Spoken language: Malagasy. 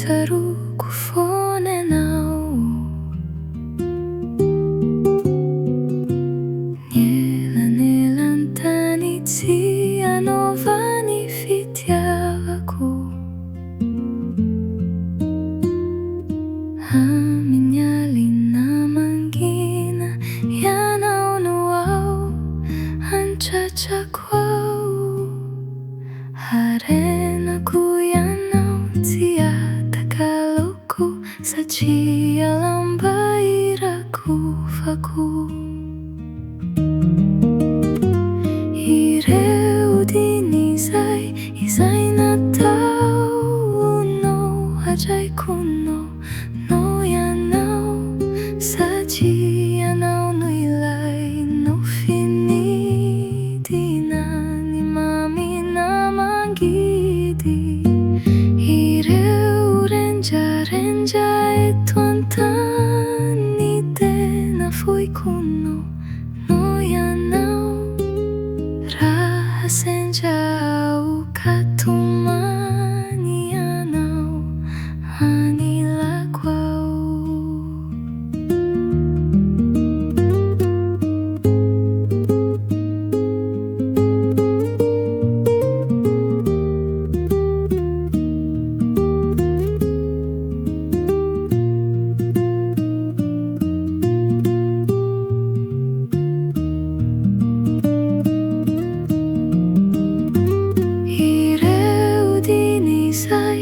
Saru kufone nao Nielanelantany tsy anaova ny fitiavako Amin'ny alina mangina ianao no ao antratrako ao Harenako ianao tsy atakaloko satria lamba irakofako Ireo dinizay nataonao hajaiko no ianao satria ianao no ilay nofinidina ny mamina mangidy Ireo renjarenja eto an-tany tena foiko no ianao Raha senja ao katomany ianao anilako ao Ireo dinizay